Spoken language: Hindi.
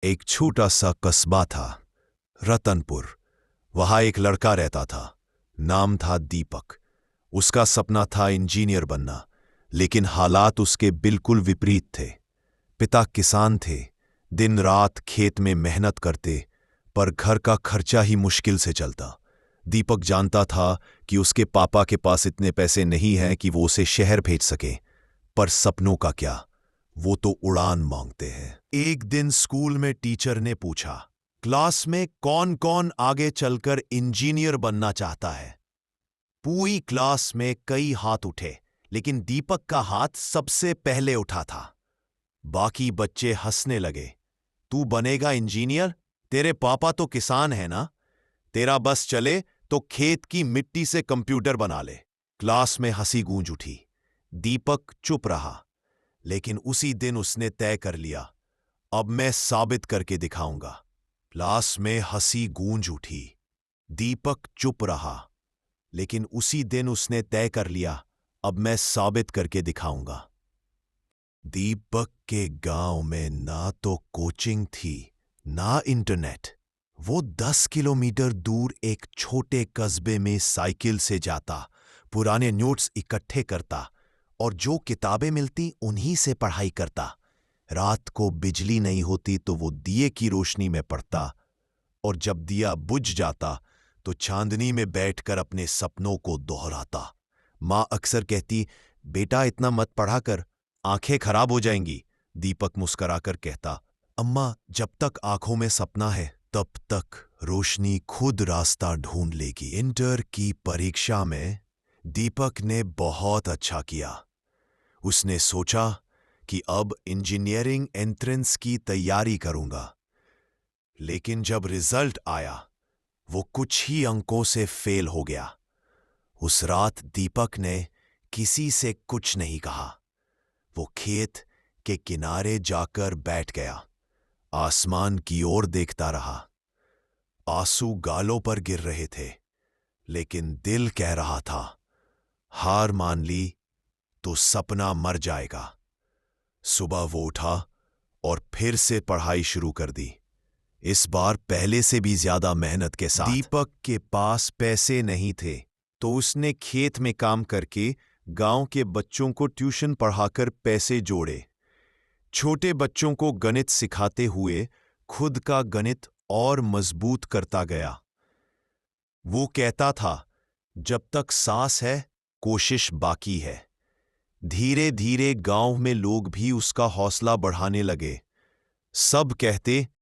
एक छोटा सा कस्बा था, रतनपुर। वहां एक लड़का रहता था। नाम था दीपक। उसका सपना था इंजीनियर बनना, लेकिन हालात उसके बिल्कुल विपरीत थे। पिता किसान थे, दिन रात खेत में मेहनत करते, पर घर का खर्चा ही मुश्किल से चलता। दीपक जानता था कि उसके पापा के पास इतने पैसे नहीं हैं कि वो उसे शहर भेज सके, पर सपनों का क्या, वो तो उड़ान मांगते हैं। एक दिन स्कूल में टीचर ने पूछा, क्लास में कौन कौन आगे चलकर इंजीनियर बनना चाहता है। पूरी क्लास में कई हाथ उठे, लेकिन दीपक का हाथ सबसे पहले उठा था। बाकी बच्चे हंसने लगे। तू बनेगा इंजीनियर? तेरे पापा तो किसान है ना। तेरा बस चले तो खेत की मिट्टी से कंप्यूटर बना ले। क्लास में हंसी गूंज उठी। दीपक चुप रहा, लेकिन उसी दिन उसने तय कर लिया, अब मैं साबित करके दिखाऊंगा। क्लास में हंसी गूंज उठी। दीपक चुप रहा, लेकिन उसी दिन उसने तय कर लिया, अब मैं साबित करके दिखाऊंगा। दीपक के गांव में ना तो कोचिंग थी, ना इंटरनेट। वो 10 किलोमीटर दूर एक छोटे कस्बे में साइकिल से जाता, पुराने नोट्स इकट्ठे करता और जो किताबें मिलती उन्हीं से पढ़ाई करता। रात को बिजली नहीं होती तो वो दिए की रोशनी में पढ़ता, और जब दिया बुझ जाता तो चांदनी में बैठकर अपने सपनों को दोहराता। माँ अक्सर कहती, बेटा इतना मत पढ़ा कर, आंखें खराब हो जाएंगी। दीपक मुस्कराकर कहता, अम्मा जब तक आंखों में सपना है तब तक रोशनी खुद रास्ता ढूंढ लेगी। इंटर की परीक्षा में दीपक ने बहुत अच्छा किया। उसने सोचा कि अब इंजीनियरिंग एंट्रेंस की तैयारी करूंगा, लेकिन जब रिजल्ट आया वो कुछ ही अंकों से फेल हो गया। उस रात दीपक ने किसी से कुछ नहीं कहा। वो खेत के किनारे जाकर बैठ गया, आसमान की ओर देखता रहा। आंसू गालों पर गिर रहे थे, लेकिन दिल कह रहा था, हार मान ली तो सपना मर जाएगा। सुबह वो उठा और फिर से पढ़ाई शुरू कर दी, इस बार पहले से भी ज्यादा मेहनत के साथ। दीपक के पास पैसे नहीं थे, तो उसने खेत में काम करके गांव के बच्चों को ट्यूशन पढ़ाकर पैसे जोड़े। छोटे बच्चों को गणित सिखाते हुए खुद का गणित और मजबूत करता गया। वो कहता था, जब तक सांस है कोशिश बाकी है। धीरे धीरे गांव में लोग भी उसका हौसला बढ़ाने लगे। सब कहते,